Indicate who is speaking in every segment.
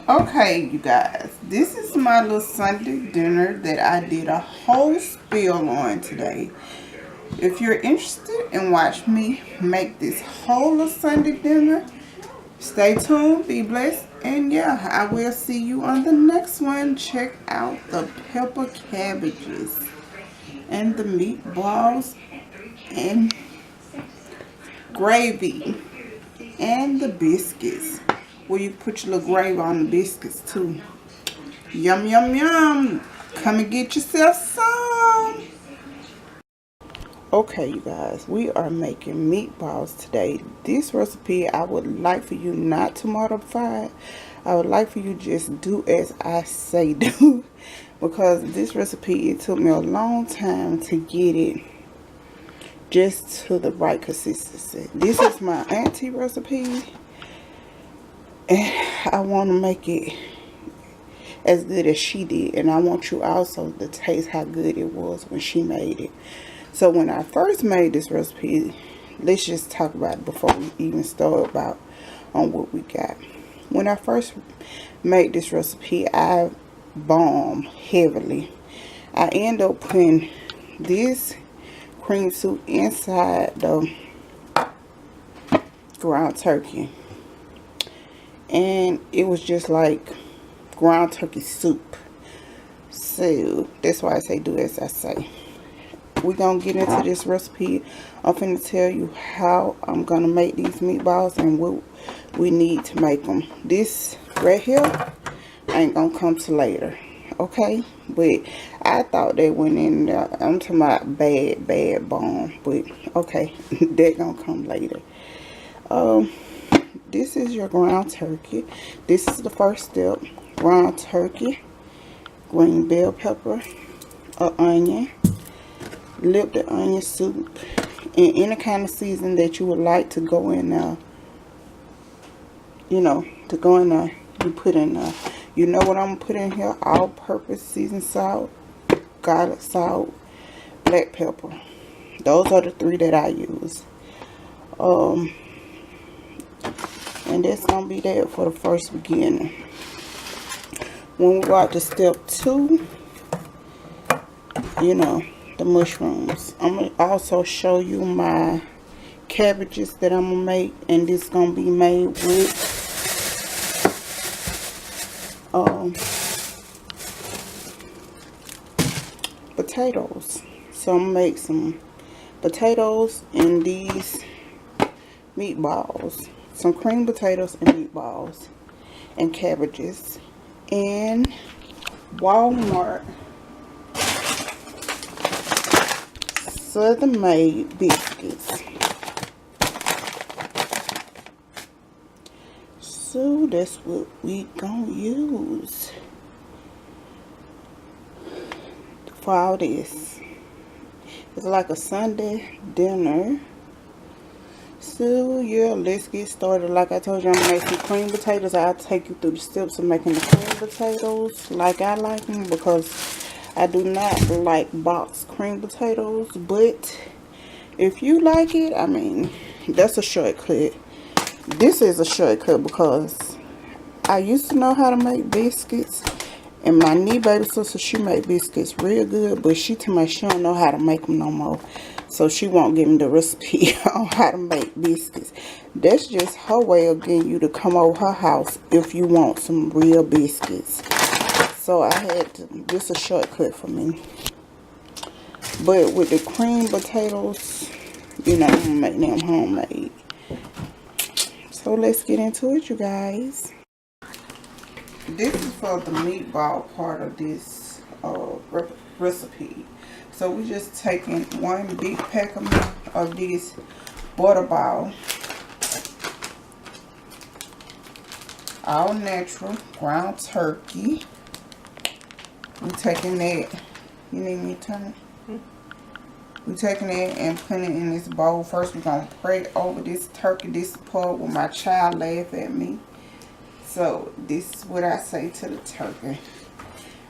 Speaker 1: Okay, you guys, this is my little Sunday dinner that I did a whole spiel on today. If you're interested in watch me make this whole little Sunday dinner, stay tuned, be blessed, and yeah, I will see you on the next one. Check out the pepper cabbages and the meatballs and gravy and the biscuits. Where you put your little gravy on the biscuits too. Yum, yum, yum. Come and get yourself some. Okay, you guys, we are making meatballs today. This recipe, I would like for you not to modify it. I would like for you just do as I say do. Because this recipe, it took me a long time to get it just to the right consistency. This is my auntie recipe. And I want to make it as good as she did, and I want you also to taste how good it was when she made it. So when I first made this recipe, let's just talk about it before we even start about on what we got. When I first made this recipe, I bombed heavily. I end up putting this cream soup inside the ground turkey, and it was just like ground turkey soup. So that's why I say do as I say. We're gonna get into this recipe. I'm finna tell you how I'm gonna make these meatballs and what we need to make them. This right here ain't gonna come to later, okay? But I thought they went in there. I'm talking about bad bomb, but okay, that gonna come later. This is your ground turkey. This is the first step. Ground turkey, green bell pepper, an onion, lip the onion soup, and any kind of season that you would like to go in there. You know, to go in there, you put in there. You know what I'm gonna put in here? All-purpose seasoned salt, garlic salt, black pepper. Those are the three that I use. And that's gonna be that for the first beginning. When we go out to step 2, you know, the mushrooms. I'm gonna also show you my cabbages that I'm gonna make, and this gonna be made with potatoes. So I'm gonna make some potatoes in these meatballs, some cream potatoes and meatballs and cabbages, and Walmart Southern Made biscuits. So that's what we gonna use for all this. It's like a Sunday dinner. So yeah, let's get started. Like I told you, I'm gonna make some cream potatoes. I'll take you through the steps of making the cream potatoes like I like them, because I do not like boxed cream potatoes. But if you like it, I mean, that's a shortcut. This is a shortcut because I used to know how to make biscuits, and my new baby sister, she made biscuits real good, but she told me she don't know how to make them no more. So she won't give me the recipe on how to make biscuits. That's just her way of getting you to come over her house if you want some real biscuits. So I had to, this is a shortcut for me. But with the cream potatoes, you know, I'm gonna make them homemade. So let's get into it, you guys. This is for the meatball part of this recipe. So we're just taking one big pack of this Butterball, all natural ground turkey. We're taking that. You need me to turn it? We're taking it and putting it in this bowl. First, we're gonna pray over this turkey. This is the part where my child laughed at me. So this is what I say to the turkey.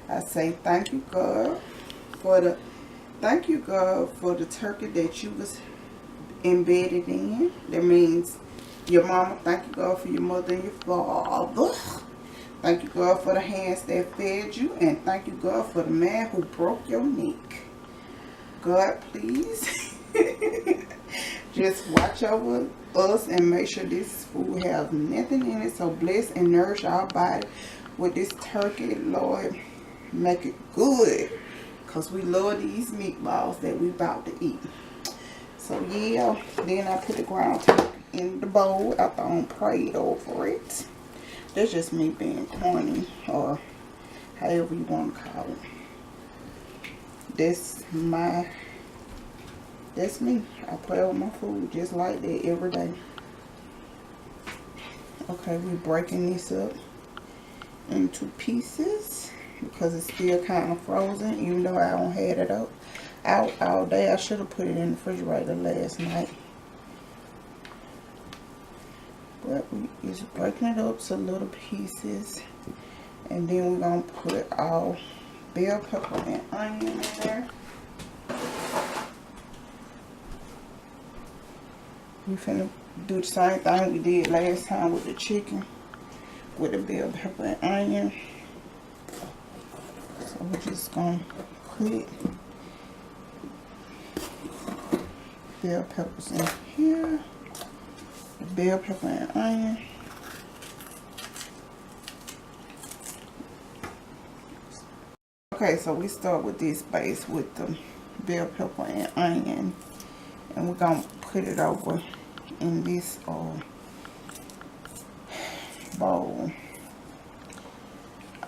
Speaker 1: I say, thank you, God, for the turkey that you was embedded in. That means your mama. Thank you, God, for your mother and your father. Thank you, God, for the hands that fed you. And thank you, God, for the man who broke your neck. God, please. Just watch over us and make sure this food has nothing in it. So bless and nourish our body with this turkey, Lord. Make it good. Because we love these meatballs that we about to eat. So yeah, then I put the ground turkey in the bowl after I prayed over it. That's just me being corny, or however you want to call it. That's me. I play with my food just like that every day. Okay, we're breaking this up into pieces because it's still kind of frozen, even though I don't had it out all day. I should have put it in the refrigerator last night. But we just breaking it up to little pieces. And then we're going to put all bell pepper and onion in there. We finna do the same thing we did last time with the chicken. With the bell pepper and onion. So we're just going to put bell peppers in here. The bell pepper and onion. Okay, so we start with this base with the bell pepper and onion, and we're gonna put it over in this bowl.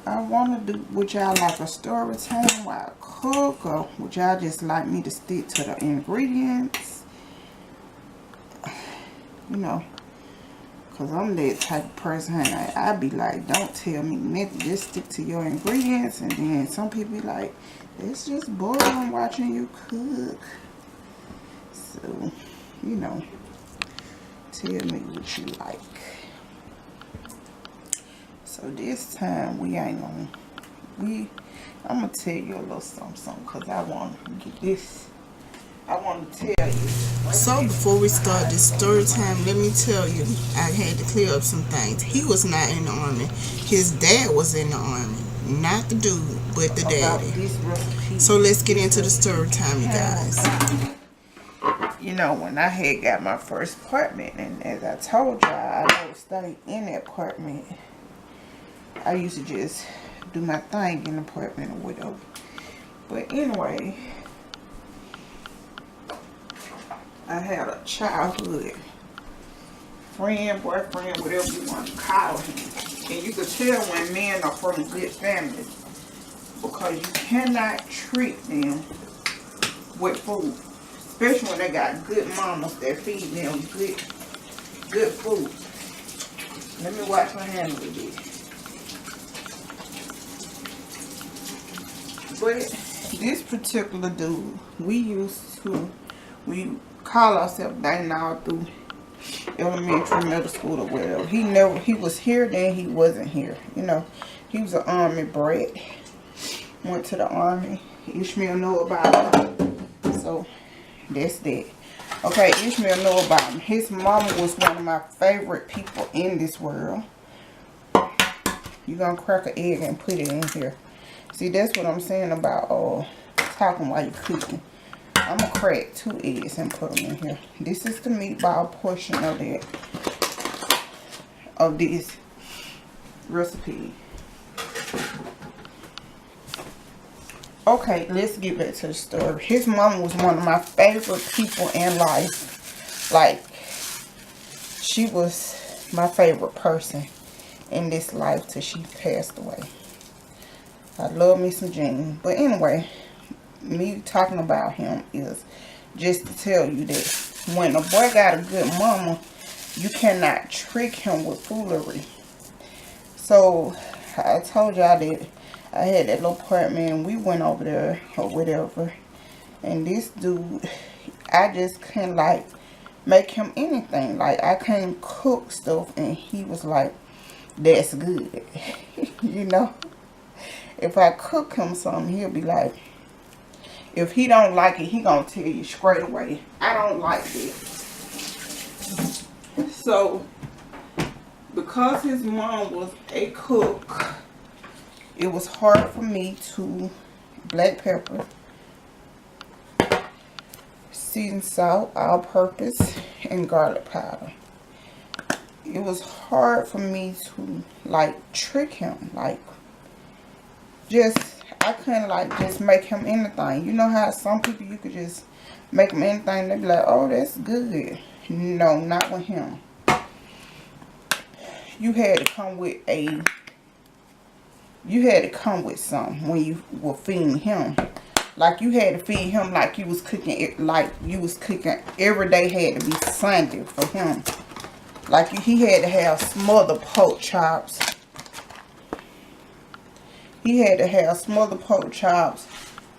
Speaker 1: I want to do, would y'all like a story time while I cook, or would y'all just like me to stick to the ingredients? You know, because I'm that type of person, I be like, don't tell me nothing, just stick to your ingredients. And then some people be like, it's just boring watching you cook. So, you know, tell me what you like. So this time we ain't gonna, I'm gonna tell you a little something, because I want to get this. I want to tell you. So before we start this story time, let me tell you, I had to clear up some things. He was not in the army. His dad was in the army. Not the dude, but the daddy. So let's get into the story time, you guys. You know, when I had got my first apartment, and as I told y'all, I never stayed in that apartment. I used to just do my thing in the apartment or whatever. But anyway, I had a childhood friend, boyfriend, whatever you want to call him. And you could tell when men are from good families, because you cannot treat them with food. Especially when they got good mamas that feed them good food. Let me wash my hand with this. But this particular dude, we call ourselves dating all through elementary, middle school, or whatever. He was here, then he wasn't here. You know, he was an army brat. Went to the army. Ishmael knew about him. So that's that. Okay, Ishmael knew about him. His mama was one of my favorite people in this world. You're gonna crack an egg and put it in here. See, that's what I'm saying about talking while you're cooking. I'm going to crack 2 eggs and put them in here. This is the meatball portion of this recipe. Okay, let's get back to the story. His mom was one of my favorite people in life. Like, she was my favorite person in this life till she passed away. I love me some Jean. But anyway, me talking about him is just to tell you that when a boy got a good mama, you cannot trick him with foolery. So I told y'all that I had that little apartment and we went over there or whatever. And this dude, I just couldn't like make him anything. Like, I couldn't cook stuff and he was like, that's good. You know? If I cook him something, he'll be like, if he don't like it, he gonna tell you straight away, I don't like it. So because his mom was a cook, it was hard for me to black pepper, seasoned salt, all-purpose, and garlic powder. It was hard for me to like trick him, like I couldn't like just make him anything. You know how some people you could just make them anything, they be like, oh, that's good. No, not with him. You had to come with something when you were feeding him. Like you had to feed him like you was cooking it, like you was cooking every day had to be Sunday for him. Like he had to have smothered pork chops. He had to have smothered pork chops,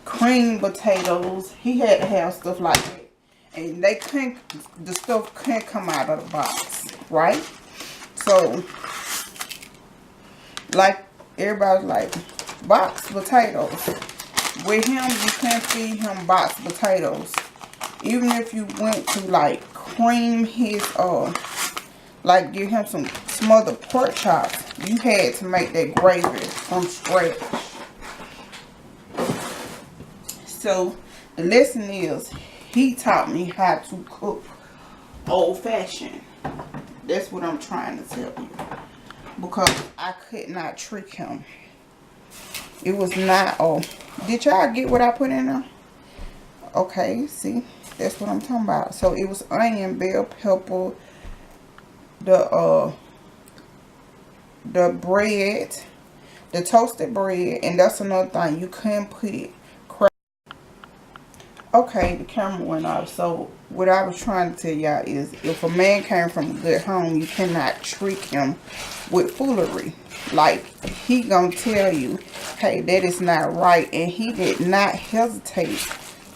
Speaker 1: creamed potatoes. He had to have stuff like that. And the stuff couldn't come out of the box, right? So, like, everybody's like, box potatoes. With him, you can't feed him box potatoes. Even if you went to, like, cream his, like, give him some smothered pork chops, you had to make that gravy from scratch. So, the lesson is, he taught me how to cook old-fashioned. That's what I'm trying to tell you. Because I could not trick him. It was not, did y'all get what I put in there? Okay, see, that's what I'm talking about. So it was onion, bell pepper, the bread, the toasted bread, and that's another thing. You couldn't put crab. Okay, the camera went off. So what I was trying to tell y'all is, if a man came from a good home, you cannot trick him with foolery. Like, he gonna tell you, hey, that is not right. And he did not hesitate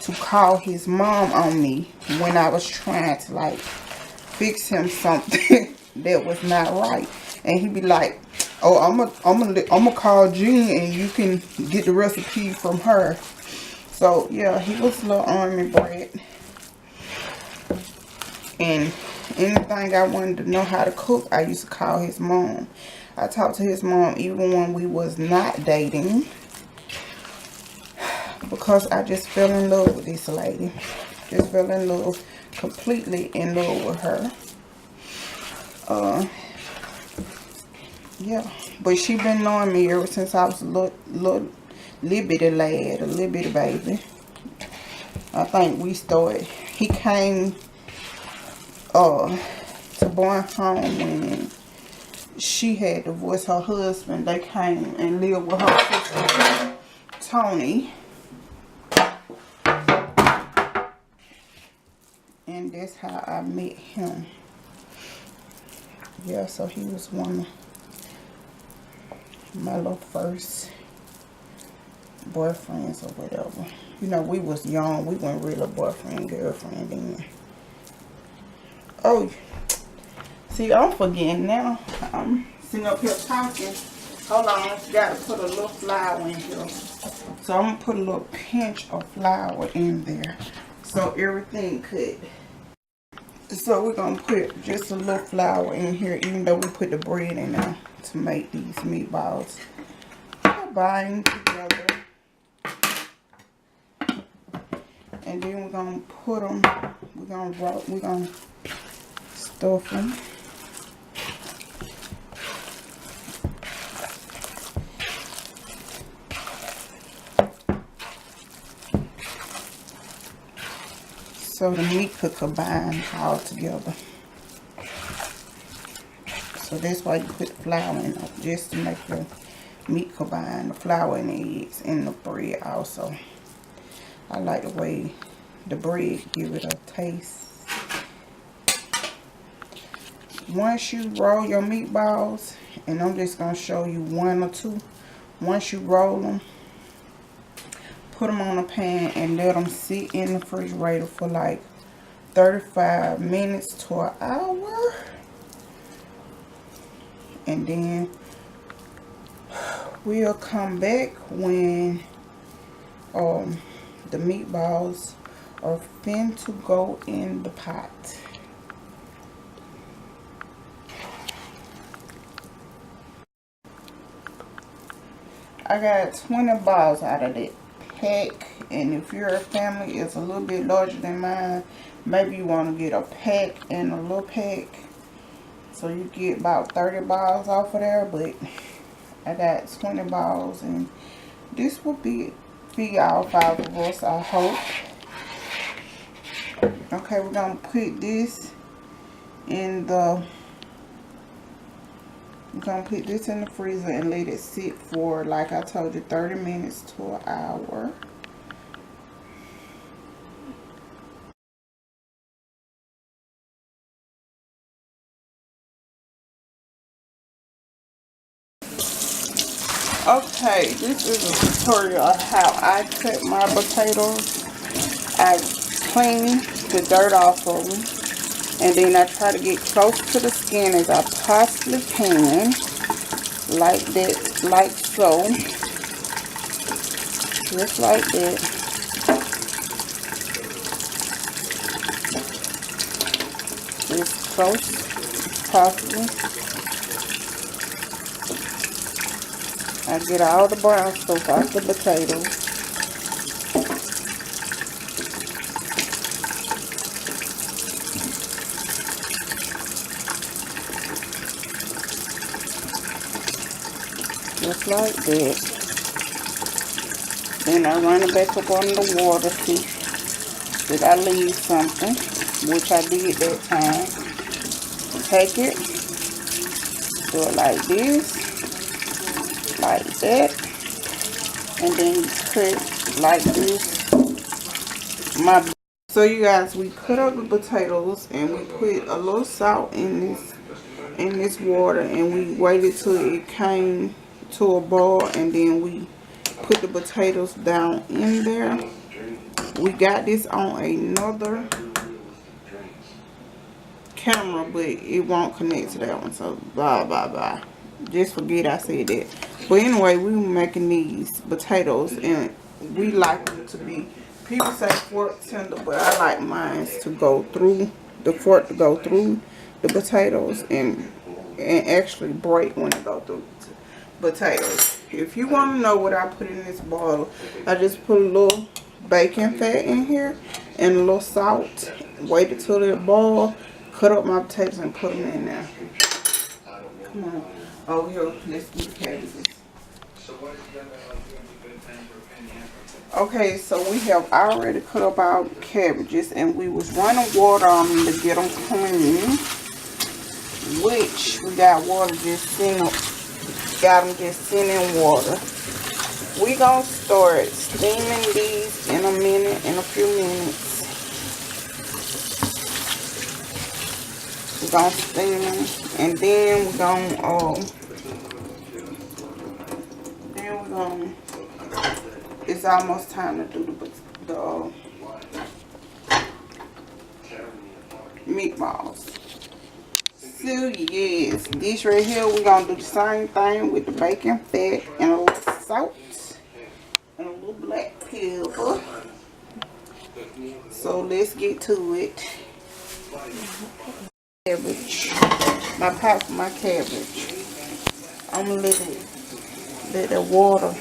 Speaker 1: to call his mom on me when I was trying to like fix him something that was not right. And he'd be like, oh, I'm gonna call Jean and you can get the recipe from her. So yeah, he was a little army brat. And anything I wanted to know how to cook, I used to call his mom. I talked to his mom even when we was not dating, because I just fell in love with this lady. Just fell in love, completely in love with her. Yeah, but she been knowing me ever since I was a little bitty lad, a little bitty baby. I think we started, he came to Bourne home when she had divorced her husband. They came and lived with her sister, Tony. And that's how I met him. Yeah, so he was one of my little first boyfriends or whatever. You know, we was young. We weren't really boyfriend, girlfriend then. Oh, see, I'm forgetting now. I'm sitting up here talking. Hold on, got to put a little flour in here. So I'm going to put a little pinch of flour in there so everything could. So we're going to put just a little flour in here, even though we put the bread in there to make these meatballs combine together. And then we're going to put them, we're going to stuff them. So the meat could combine all together. So that's why you put the flour in it, just to make the meat combine, the flour and the eggs and the bread also. I like the way the bread give it a taste. Once you roll your meatballs, and I'm just going to show you one or two. Once you roll them, put them on a pan and let them sit in the refrigerator for like 35 minutes to an hour. And then we'll come back when the meatballs are fin to go in the pot. I got 20 balls out of that pack. And if your family is a little bit larger than mine, maybe you want to get a pack and a little pack. So you get about 30 balls off of there. But I got 20 balls. And this will be all 5 of us, I hope. Okay, we're going to put this in the... I'm going to put this in the freezer and let it sit for, like I told you, 30 minutes to an hour. Okay, this is a tutorial of how I cut my potatoes. I clean the dirt off of them. And then I try to get close to the skin as I possibly can. Like that, like so. Just like that. As close as possible. I get all the brown stuff off the potatoes. Just like that. Then I run it back up on the water, see did I leave something, which I did that time. Take it, do it like this, like that, and then you cut like this. So you guys, we cut up the potatoes and we put a little salt in this water, and we waited till it came to a boil, and then we put the potatoes down in there. We got this on another camera, but it won't connect to that one, so blah blah blah, just forget I said that. But anyway, we were making these potatoes, and we like them to be, people say fork tender, but I like mine to go through the fork, to go through the potatoes and actually break when it go through potatoes. If you want to know what I put in this bowl, I just put a little bacon fat in here and a little salt. Wait until it boil, cut up my potatoes and put them in there. Come on, over here, let's get cabbages. Okay, so we have already cut up our cabbages, and we was running water on them to get them clean, which we got water just sitting, got them just sitting in water. We gonna start steaming these in a few minutes. We're gonna steam them, and then we're gonna, it's almost time to do the meatballs. So yes, this right here, we're gonna do the same thing with the bacon fat and a little salt and a little black pepper. So let's get to it. Cabbage, my pot for my cabbage. I'm gonna let the water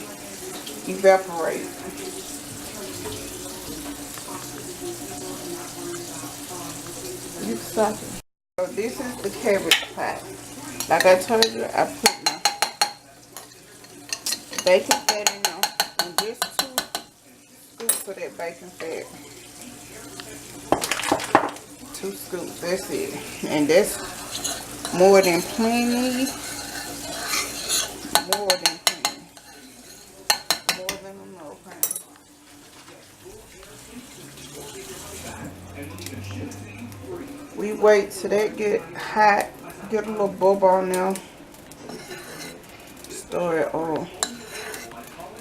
Speaker 1: evaporate. You stop it. So this is the cabbage pot. Like I told you, I put my bacon fat in there, and just 2 scoops of that bacon fat. 2 scoops, that's it. And that's more than plenty. More than plenty. More than enough, honey. We wait till that get hot, get a little bubble on there, start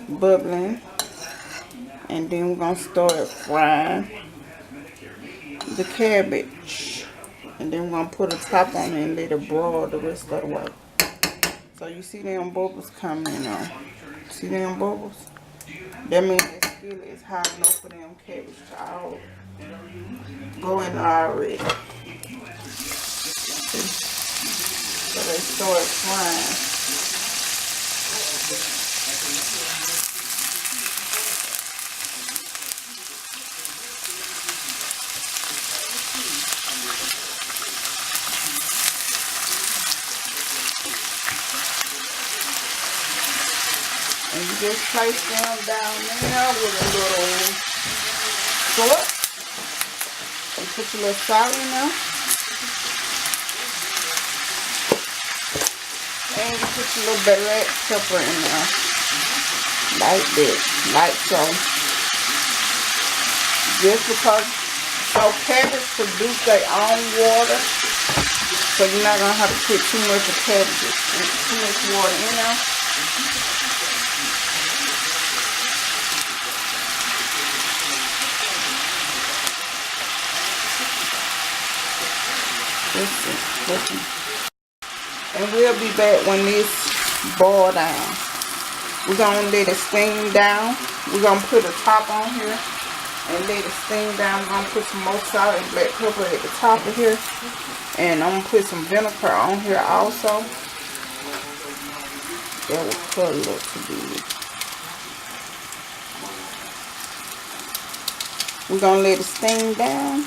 Speaker 1: bubbling, and then we're gonna start frying the cabbage, and then we're gonna put a top on it and let it broil the rest of the way. So you see them bubbles coming on. See them bubbles? That means the skillet is hot enough for them cabbage to all go in already. So they start frying. And you just place them down there with a little salt. You put your little salt in there. And you put your little black pepper in there. Like that. Like so. Just because so cabbage produce their own water. So you're not going to have to put too much of cabbage and too much water in there. Listen. And we'll be back when this boil down. We're going to let it steam down. We're going to put a top on here and let it steam down. I'm going to put some more salt and black pepper at the top of here. And I'm going to put some vinegar on here also. That will cut a little too big. We're going to let it steam down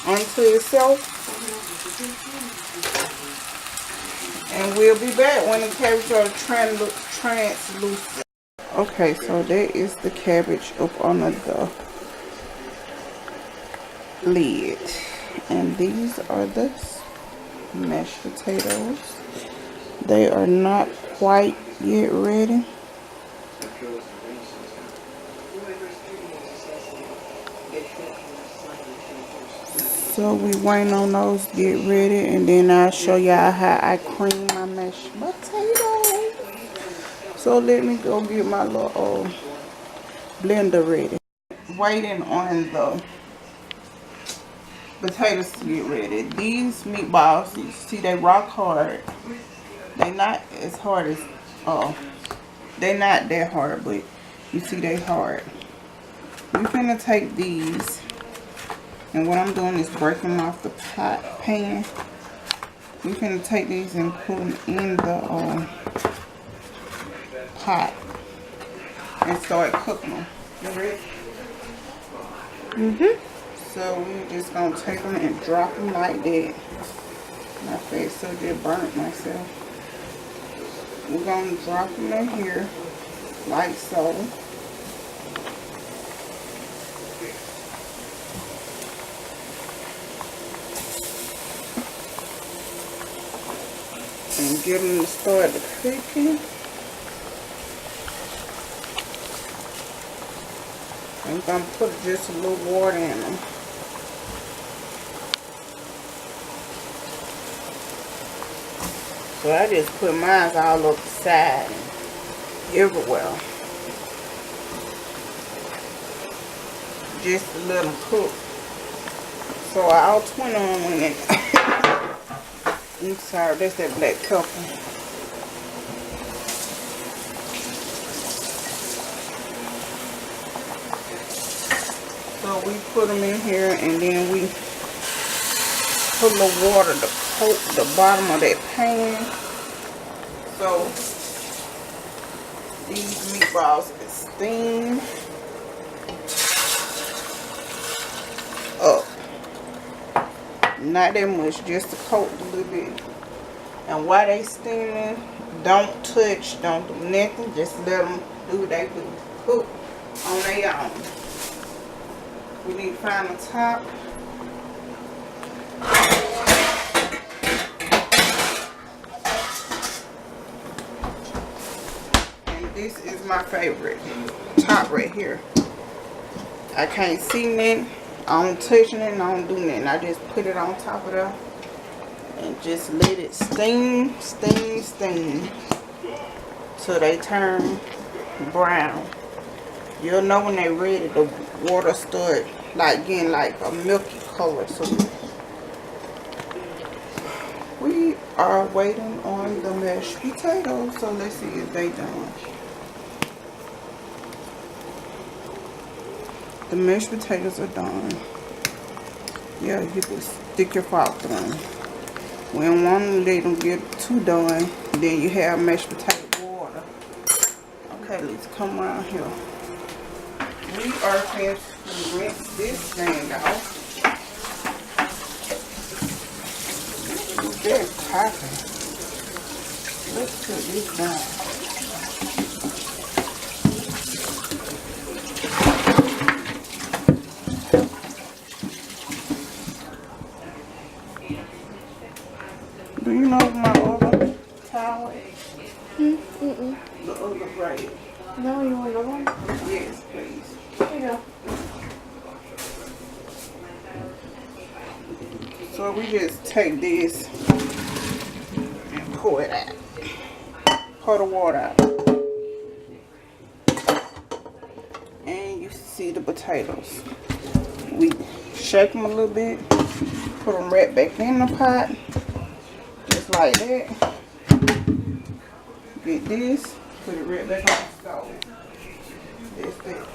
Speaker 1: onto itself. And we'll be back when the cabbage are translucent. Okay, so there is the cabbage up under the lid. And these are the mashed potatoes. They are not quite yet ready. So we waiting on those to get ready, and then I'll show y'all how I cream my mashed potatoes. So let me go get my little blender ready. Waiting on the potatoes to get ready. These meatballs, you see they rock hard. They not as hard as they not that hard, but you see they hard. We're gonna take these. And what I'm doing is breaking them off the pan. We're going to take these and put them in the pot and start cooking them. You ready? So we're just going to take them and drop them like that. My face so just burnt myself. We're going to drop them in here like so. And get them to start cooking. I'm going to put just a little water in them. So I just put mine all up the side and everywhere. Just to let them cook. So all 20 of them went in. I'm sorry, that's that black pepper. So we put them in here, and then we put a little water to coat the bottom of that pan. So these meatballs can steam up. Not that much, just to coat a little bit. And while they steaming, don't touch, don't do nothing. Just let them do what they do. Cook on their own. We need to find the top. And this is my favorite top right here. I can't see nothing. I don't touch it, I don't do nothing. I just put it on top of there and just let it steam till they turn brown. You'll know when they're ready. The water start like getting like a milky color. So we are waiting on the mashed potatoes. So let's see if they done. The mashed potatoes are done. Yeah, you can stick your fork through them. We don't want to let them get too done. Then you have mashed potato water. Okay, let's come around here. We are going to rinse this thing off. Very popping. Let's put this down. Do you know my other towel?
Speaker 2: Mm-mm.
Speaker 1: The other braid.
Speaker 2: No, you want another one?
Speaker 1: Yes, please.
Speaker 2: Here you go.
Speaker 1: So we just take this and pour it out. Pour the water out. And you see the potatoes. We shake them a little bit. Put them right back in the pot. Just like that. Get this. Put it right back on the stove. That's it.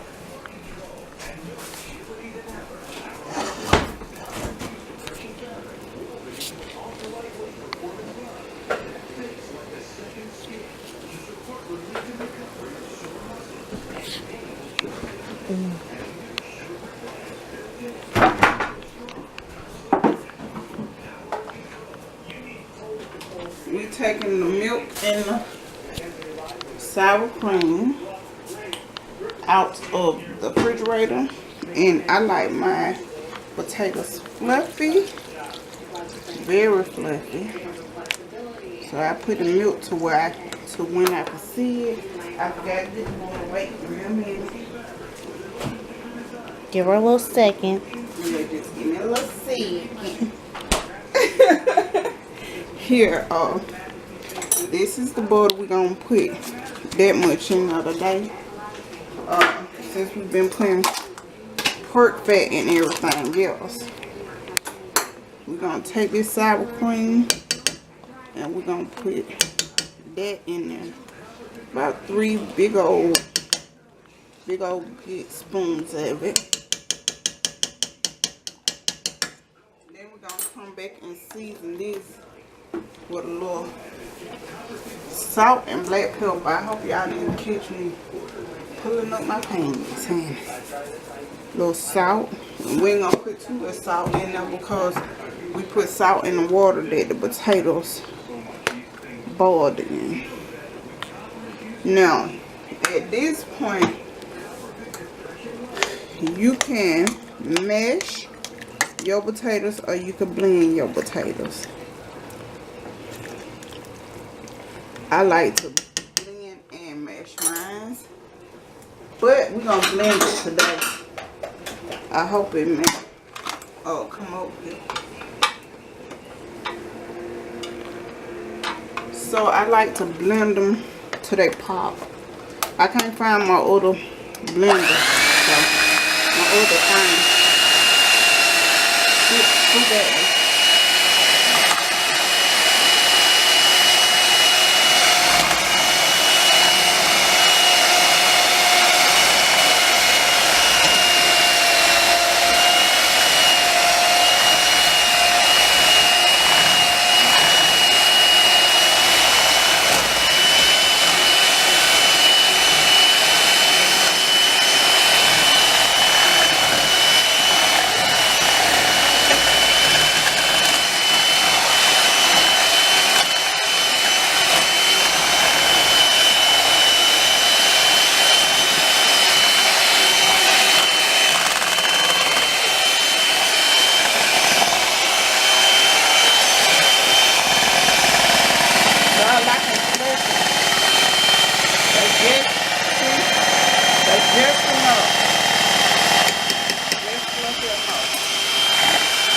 Speaker 1: We taking the milk and the sour cream out of the refrigerator, and I like my potatoes fluffy, very fluffy. So I put the milk to where to when I can see it. I forgot this one. Wait a minute.
Speaker 2: Give her a little second.
Speaker 1: Yeah, just give me a little second. Here, this is the butter we're gonna put that much in the other day. Since we've been putting pork fat and everything else, we're gonna take this sour cream and we're gonna put that in there. About 3 big old big spoons of it. Then we're gonna come back and season this with a little salt and black pepper. I hope y'all didn't catch me pulling up my pants. A little salt. And we ain't gonna put too much salt in there because we put salt in the water that the potatoes boiled in. Now, at this point, you can mash your potatoes or you can blend your potatoes. I like to blend and mash mine, but we're gonna blend it today. I hope it makes. Oh, come over here. So I like to blend them to they pop. I can't find my other blender, so my other thing. Too bad.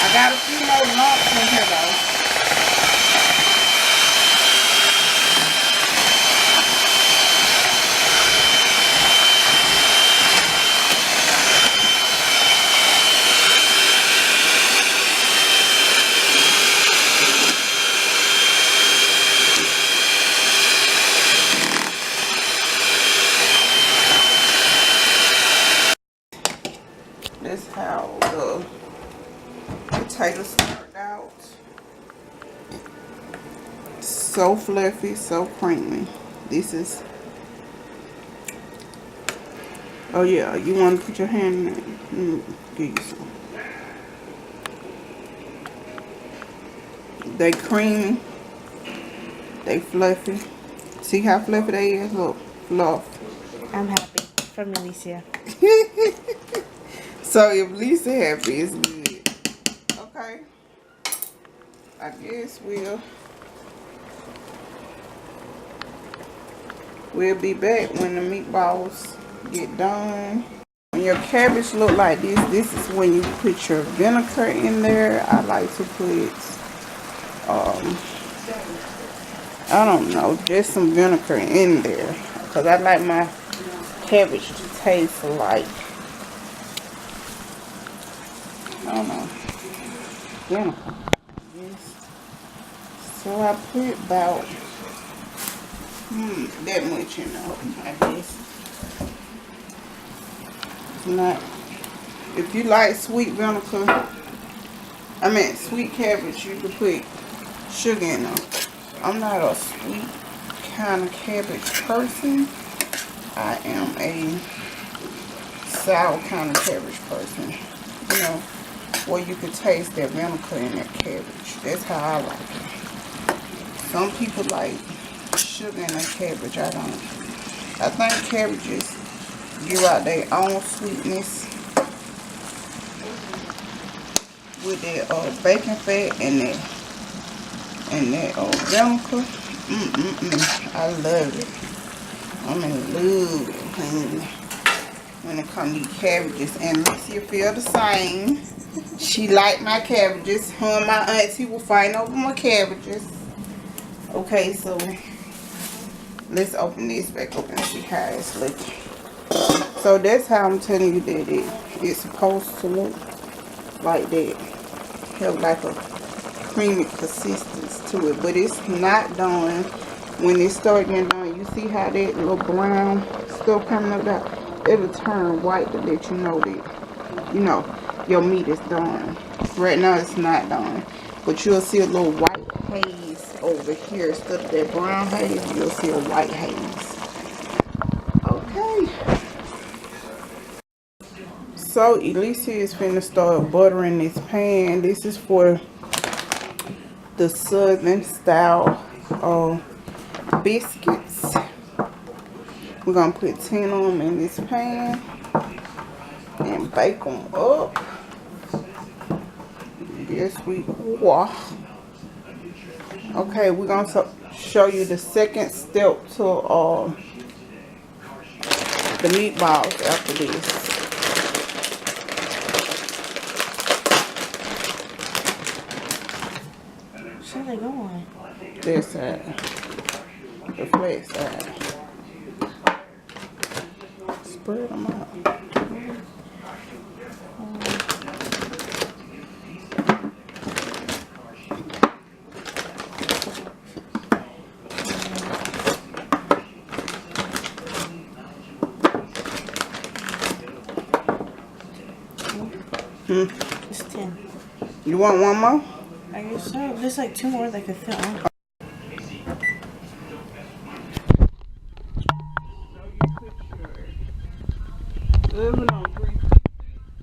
Speaker 1: I got a few more lumps in here though. That's how the potatoes start out. So fluffy, so creamy. This is Oh yeah, you want to put your hand in it? Give you some. They creamy. They fluffy. See how fluffy they is? Look, fluff.
Speaker 2: I'm happy from Alicia.
Speaker 1: So if Lisa happy, it's good. Okay. I guess we'll be back when the meatballs get done. When your cabbage look like this is when you put your vinegar in there. I like to put I don't know, just some vinegar in there, because I like my cabbage to taste like, I don't know, vinegar. Yes. So I put about that much in there, I guess. It's not, if you like sweet vinegar, sweet cabbage, you can put sugar in them. I'm not a sweet kind of cabbage person. I am a sour kind of cabbage person. You know, where you can taste that vinegar in that cabbage. That's how I like it. Some people like sugar in their cabbage. I don't. I think cabbages give out their own sweetness with that bacon fat and that vinegar. I love it. I'm in love, honey, when it comes to these cabbages. And Lucia feel the same. She like my cabbages. Her and my auntie will fight over my cabbages. Okay, so let's open this back up and see how it's looking. So that's how I'm telling you that it's supposed to look like that. Have like a creamy consistency to it, but it's not done. When it starts getting done, you see how that little brown stuff coming up there? It'll turn white to let you know that, you know, your meat is done. Right now it's not done, but you'll see a little white haze over here. Instead of that brown haze, you'll see a white haze. Okay. So Alicia is finna start buttering this pan. This is for the southern style biscuits. We're gonna put 10 of them in this pan and bake them up. Yes, we are. Okay, we're gonna show you the second step to the meatballs after this.
Speaker 2: Where they going?
Speaker 1: This side, the flat side. Spread them out.
Speaker 2: It's 10.
Speaker 1: You want one more?
Speaker 2: I guess so. There's like 2 more that could fit on.
Speaker 1: Oven on 350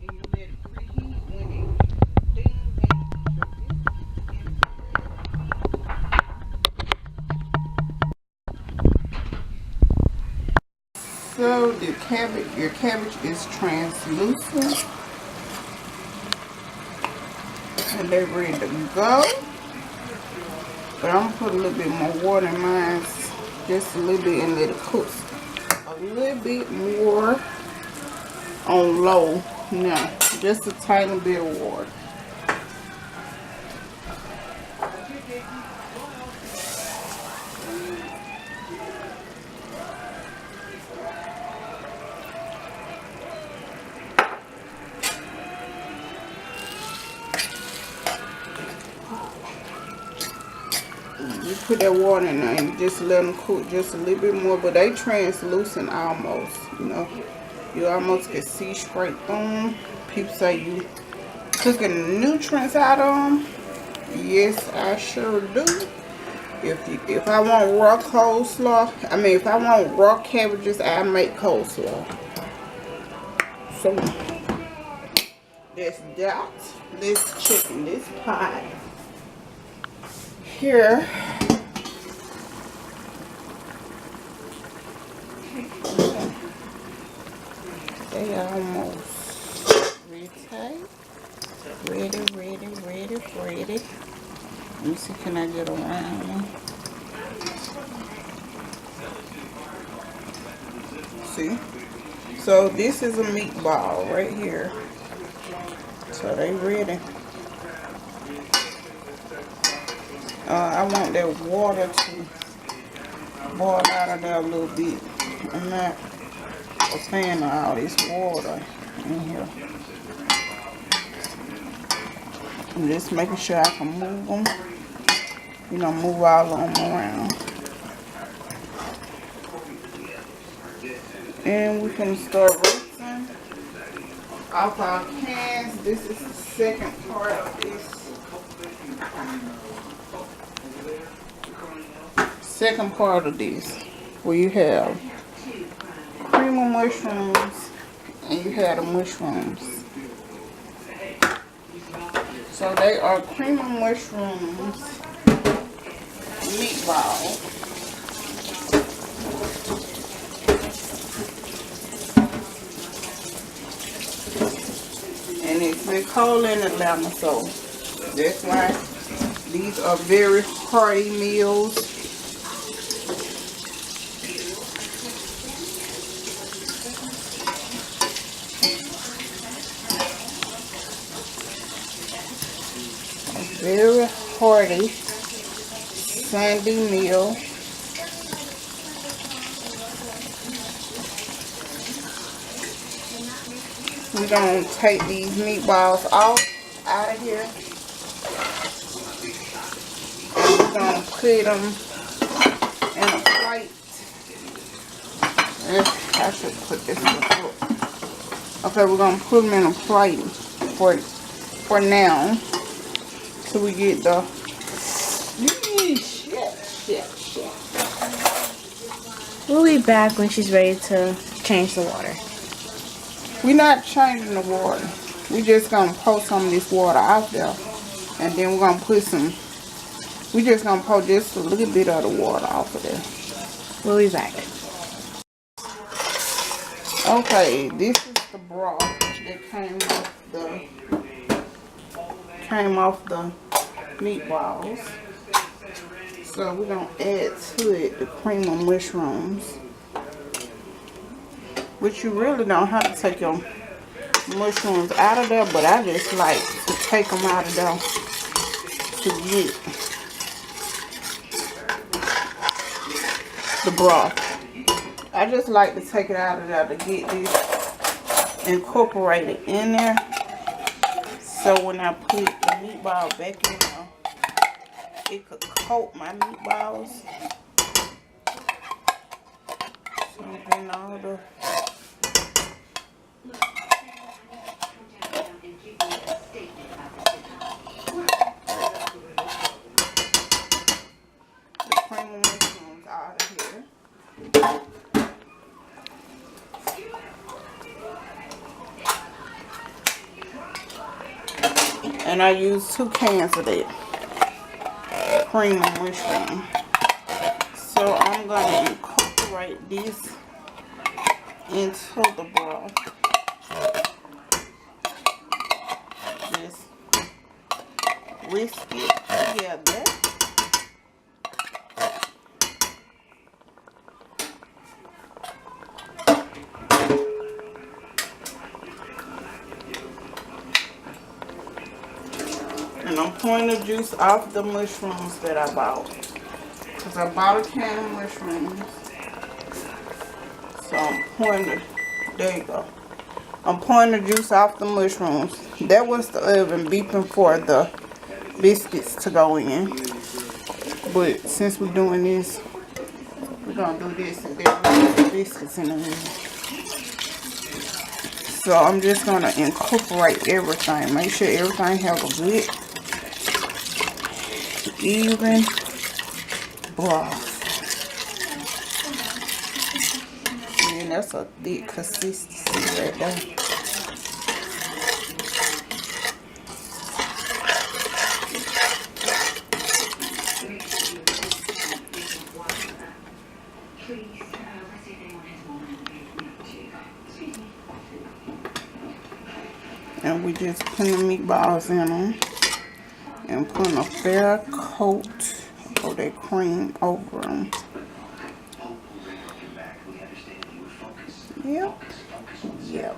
Speaker 1: and you let it preheat. When it dings, so your cabbage is translucent and they're ready to go. But I'm gonna put a little bit more water in mine, just a little bit, and let it cook a little bit more on low now, just a tiny bit of water. You put that water in there and you just let them cook just a little bit more, but they translucent almost, you know. You almost can see straight through them. People say you cooking the nutrients out of them. Yes, I sure do. If I want raw coleslaw, if I want raw cabbages, I make coleslaw. So there's that. This chicken, this pot. Here. They almost ready. Ready. Let me see, can I get around one? See? So this is a meatball right here. So they ready. I want that water to boil out of there a little bit. I'm not a fan of all this water in here. I'm just making sure I can move them. You know, move all of them around. And we can start rinsing off our cans. This is the second part of this. Second part of this, where you have cream of mushrooms and you have the mushrooms. So they are cream of mushrooms meatballs. And it's been cold in Atlanta, so that's why these are very hearty meals. Very hearty Sunday meal. We're going to take these meatballs out of here. And we're going to put them in a plate. I should put this in the book. Okay, we're going to put them in a plate for now. So we get the shit.
Speaker 2: We'll be back when she's ready to change the water.
Speaker 1: We're not changing the water. We're just gonna pour some of this water out there, and then we're gonna put some. We're just gonna pour just a little bit of the water off of there.
Speaker 2: We'll be back.
Speaker 1: Okay, this is the broth that came off the meatballs. So we're gonna add to it the cream of mushrooms, which you really don't have to take your mushrooms out of there, but I just like to take them out of there to get the broth. I just like to take it out of there to get this incorporated in there. So when I put the meatball back in there, it could coat my meatballs. So then all the cream of mushrooms out of here. And I use 2 cans of that cream of mushroom. So I'm going to incorporate this into the broth. Just whisk it together. And I'm pouring the juice off the mushrooms that I bought. Because I bought a can of mushrooms. So I'm pouring there you go. I'm pouring the juice off the mushrooms. That was the oven beeping for the biscuits to go in. But since we're doing this, we're going to do this and then we'll put the biscuits in the oven. So I'm just going to incorporate everything. Make sure everything has a good even broth. And that's a thick consistency right there. And we just putting the meatballs in them and putting a fair coat of that cream over them. Yep. Yep.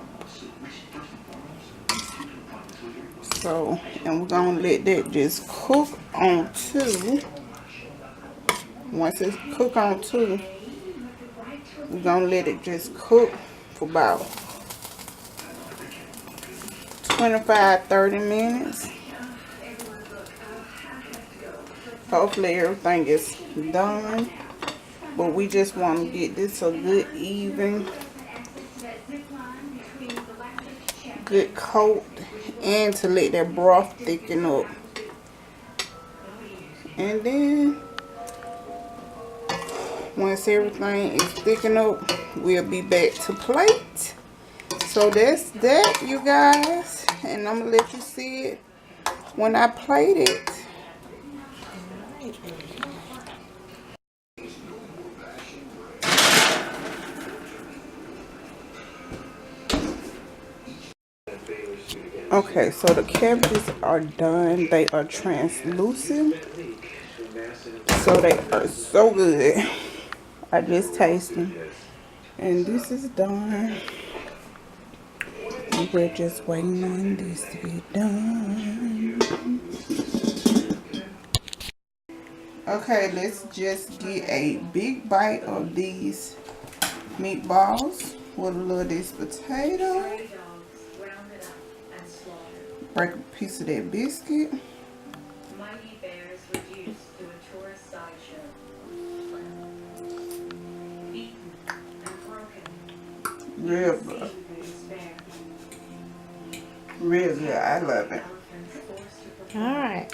Speaker 1: So, and we're gonna let that just cook on 2. Once it's cooked on 2, we're gonna let it just cook for about 25-30 minutes. Hopefully everything is done, but we just want to get this a good even good coat and to let that broth thicken up. And then once everything is thickened up, we'll be back to plate. So that's that, you guys, and I'm gonna let you see it when I plate it. Okay, so the cabbages are done. They are translucent, so they are so good. I just tasted them, and this is done. We're just waiting on this to be done. Okay, let's just get a big bite of these meatballs with a little of this potato. Break a piece of that biscuit. Mighty bears reduced to a tourist sideshow. Beaten and broken. Real good. Real good. I love it.
Speaker 2: All right.